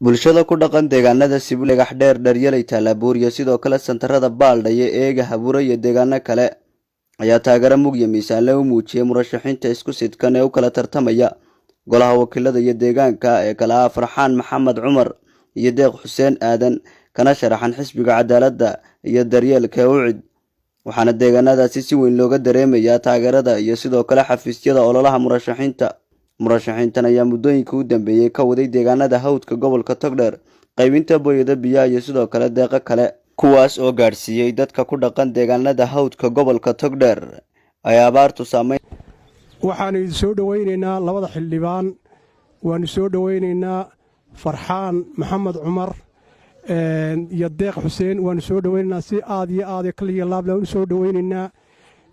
bulshada ku dhaqan deegaanada Sibul ee Gaxdheer Daryeel Talaabur iyo sidoo kale santarada Baaldhaye eega Habura iyo deegaano kale ayaa taageero mug iyo miisaan leh u muujiyay murashaxiinta isku sidkan ee u kala tartamaya golaha wakiilada iyo deegaanka ee kala Farxaan Maxamed Cumar iyo Deeq Xuseen Aadan kana sharaxan xisbiga cadaaladda iyo daryeelka UCID waxaana deegaanadaasi si weyn looga dareemayaa taageerada iyo sidoo kale xafiisyada ololaha murashaxiintan ayaa muddooyinkii u dambeeyay ka waday deegaanada hawdka gobolka Togdheer qaybinta booyada biyaha iyo sidoo kale deeqo kale kuwaas oo gaarsiiyay dadka ku dhaqan deegaanada hawdka gobolka Togdheer ay abaartu saameyn waxaan soo dhaweynaynaa labada xildhibaan waan soo dhaweynaynaa Farxaan Maxamed Cumar iyo Deeq Xuseen waan soo dhaweynaynaa si aad iyo aad kaliya laab leh soo dhaweynaynaa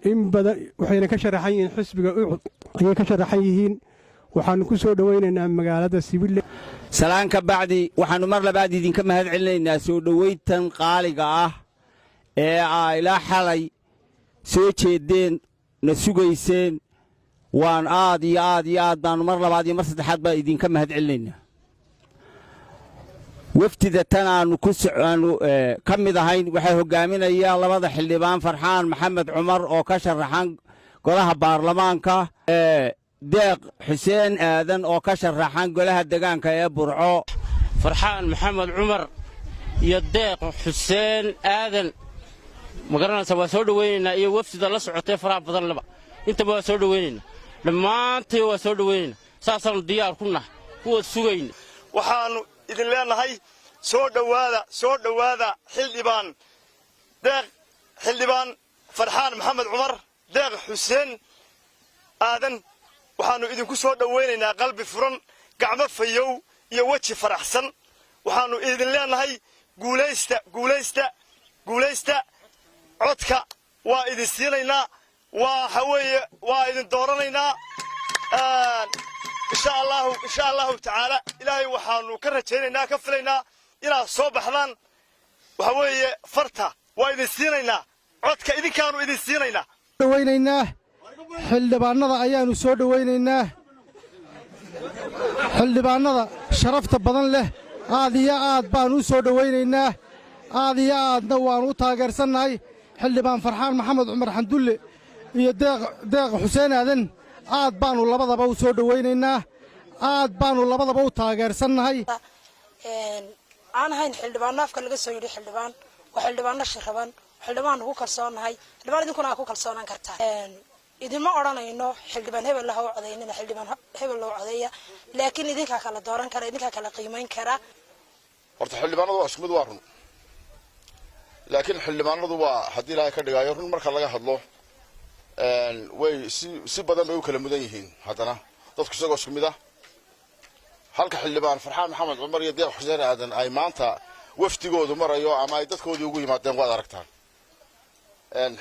in badan waxayna ka sharaxan yihiin xisbiga UCID ay ka sharaxan yihiin waxaan ku soo dhaweynaynaa magaalada Sibul salaanka bacdi waxaanu mar labaad idinka mahad celinaynaa soo dhaweyntan qaaliga ah ee ay la xalay soo jeedeen na sugayseen waan aad iyo aad baan mar labaad iyo mar saddexaad baa idinka mahad celinaynaa waftida tan aanu ka mid ahayn waxay hogaaminaya labada xildhibaan Farxaan Maxamed Cumar oo ka sharaxan golaha baarlamaanka Deeq Xuseen Aadan oo ka sharaxan golaha deegaanka ee Burco Farxaan Maxamed Cumar iyo Deeq Xuseen Aadan magaranaysa waa soo dhaweynaynaa iyo waftida la socotay faraha badan laba inta waa soo dhaweynaynaa dhammaantii waa soo dhaweynaynaa saasaan diyaar ku nahay kuwa sugayna waxaanu idin leenahay soo dhawaada xildhibaan Farxaan Maxamed Cumar Deeq Xuseen Aadan waxaanu idinku soo dhaweynaynaa qalbi furan gacmo fayow iyo waji faraxsan waxaanu idin leenahay guulaysta codka waa idin siinaynaa waa idin dooranaynaa insha Allah taala ilaahay waxaanu ka rajaynaynaa ka filaynaa inaad soo baxdaan waxa weeye farta waa idin siinaynaa codka idinkaanu idin siinaynaa xildhibaanada ayaanu soo dhaweynaynaa xildhibaanada sharafta badan leh aad iyo aad baan u soo dhaweynaynaa aad iyo aadna waan u taageersannahay xildhibaan Farxaan Maxamed Cumar Xandulle iyo Deeq Xuseen Aadan aad baanu labadaba u soo dhaweynaynaa aad baanu labadaba u taageersannahay aan ahayn xildhibaan afka laga soo yiri xildhibaan waa xildhibaanna shaqaban xildhibaan ugu kalsoonahay xildhibaan idinkuna ku kalsoonaan kartaa idinma oranayno xildhibaan hebel la codeynina xildhibaan hebel loo codeeya laakiin idinka kala dooran kara idinka kala qiimeyn kara horta xildhibaanadu waa isku mid waa run laakiin xildhibaanadu waa hadii Ilaahay ka dhigayo run marka laga hadlo way si badan bay u kala mudan yihiin hadana dadku isagoo isku mid ah halka xildhibaan Farxaan Maxamed Cumar iyo Deeq Xuseen Aadan ay maanta waftigoodu marayo ama ay dadkoodu ugu yimaadeen waad aragtaan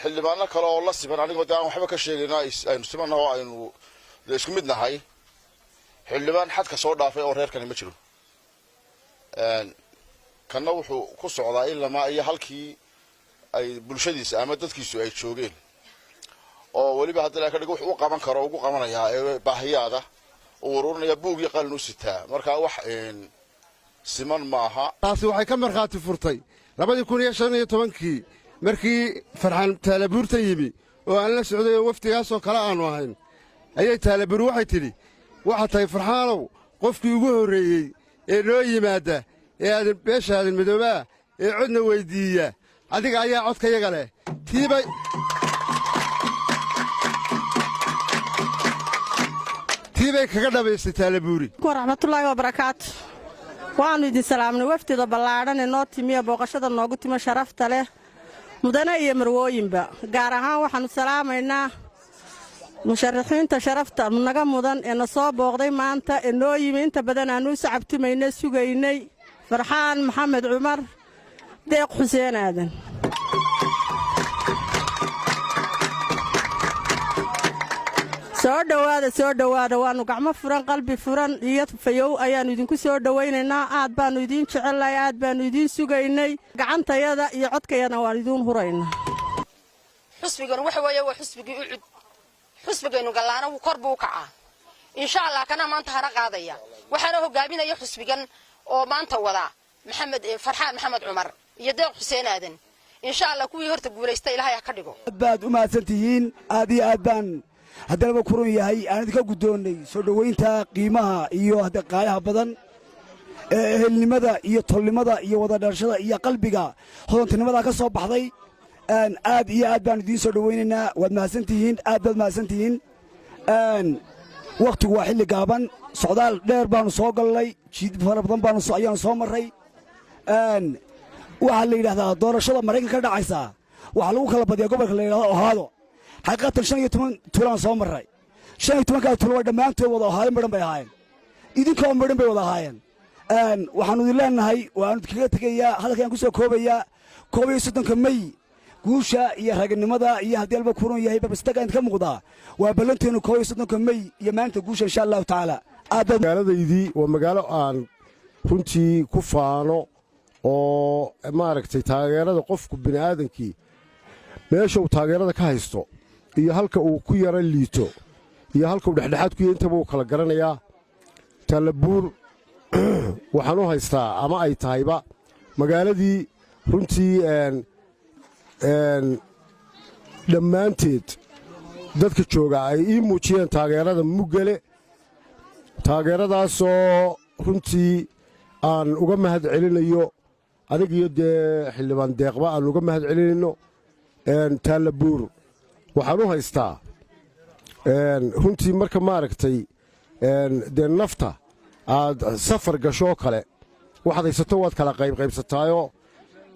xildhibaano kale oo la siban anigoo daan waxba ka sheegaynaa aynu simanahay aynu isku mid nahay xildhibaan xadka soo dhaafay oo reerkani ma jiro kana wuxuu ku socdaa ilaa iyo halkii ay bulshadiisa ama dadkiisu ay joogeen oo waliba hadda ka dhigo wuxuu qaban karo ugu qabanaya baahiyaada ururnaya buug iyo qalin u sitaa marka wax siman maaha taasi waxay ka marxaati furtay 2015kii markii Farxaan Talaabur yimi oo aan la socday waftigaas oo kala aanu ahayn ayay Talaabur waxay tiri waxa tay Farxaanow qofkii ugu horeeyay ee loo yimaada ee aad beeshaadan midooba ee codna weydiiya adiga ayaa codka yaga leh tiibay kaga dhabaysay Talaaburi waraxmatullaahi wa barakaatu waanu idin salaamnay waftida ballaadhan ee noo timiya booqashada noogu timo sharafta leh mudane iyo marwooyinba gaar ahaan waxaanu salaamaynaa musharaxiinta sharafta naga mudan ee na soo booqday maanta ee noo yimi inta badan aanu sacabtumaynay sugaynay Farxaan Maxamed Cumar Deeq Xuseen Aadan soo dhawaada waanu gacmo furan qalbi furan iyo fayow ayaanu idinku soo dhaweynaynaa aad baanu idin jecelahay aad baanu idin sugaynay gacantayada iyo codkayana waan idin huraynaa xusbigan waxa weeye waa xusbigii UCID xusbigaynu galaana kor buu kacaa insha Allah kana maanta hara qaadaya waxaana hogaaminaya xusbigan oo maanta wada maxamed farxaan maxamed cumar iyo deeq xuseen aadan insha Allah kuwii horta guuleystay ilaahay ha ka dhigo baad u mahadsantihiin aad iyo aad baan haddaba ku run yahay aan idinka guddoonnay soo dhoweynta qiimaha iyo hadda qaalaha badan ee ehelnimada iyo tolnimada iyo wada dhalashada iyo qalbiga hodantinimada ka soo baxday aad iyo aad baan idiin soo dhoweynaynaa waad mahadsantihiin aad baad mahadsantihiin waqtigu waa xilli gaaban socdaal dheer baanu soo galnay jiid fara badan ayaanu soo marray waxaa la yidhahdaa doorashada maraykanka ka dhacaysa waxaa lagu kala badiyaa gobolka la yidhahdo ohaado xaqiiqatan 15 tuulaan soo marray 15 tuulo waa dhammaantood wada ohaado midhan bay ahaayeen idinkoo midhan bay wada ahaayeen waxaanu idin leenahay waanu kaga tegayaa hadalkaan ku soo koobayaa 31 May guusha iyo raganimada iyo haddii alba ku run yahay barbastaga inta muuqda waa ballanteenu 31 May iyo maanta guusha insha Allah taala magaaladaydii waa magaalo aan runtii ku faano oo maaragtay taageerada qofku bini'aadankii meesha uu taageerada ka haysto iyo halka uu ku yara liito iyo halka uu dhexdhexaad ku yahay intaba uu kala garanayaa Tallabuur waxaan u haystaa ama ay tahayba magaaladii runtii dhammaanteed dadka jooga ay ii muujiyeen taageerada muggale taageeradaasoo runtii aan uga mahad celinayo anigiyo dee xildhibaan deeqba aan uga mahad celinayno Tallabuur waxaan u haystaa runtii marka maaragtay dee nafta aad safar gashoo kale waxaad haysato waad kala qaybsataayoo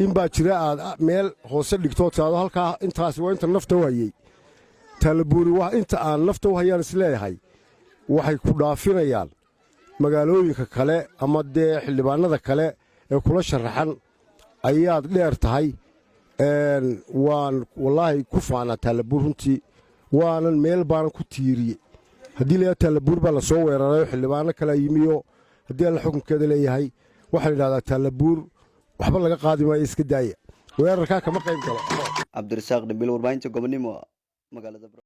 in baa jira aad meel hoose dhigtoo taado halkaa intaasi waa inta nafta u hayey Tallabuuri waa inta aan nafta u hayaan isleeyahay waxay ku dhaafinayaan magaalooyinka kale ama dee xildhibaanada kale ee kula sharaxan ayaad dheer tahay waan wallaahi ku faanaa Tallabuur runtii waanan meel baanan ku tiiriyey haddii la Tallabuur baa la soo weerarayo xildhibaano kale yimiyo haddii alla xukunkeeda leeyahay waxaa la yidhahdaa Tallabuur waxba laga qaadi maayo iska daaya weerarkaa kama qayb galo Cabdirasaaq Dhabil warbaahinta gobonimo magaalada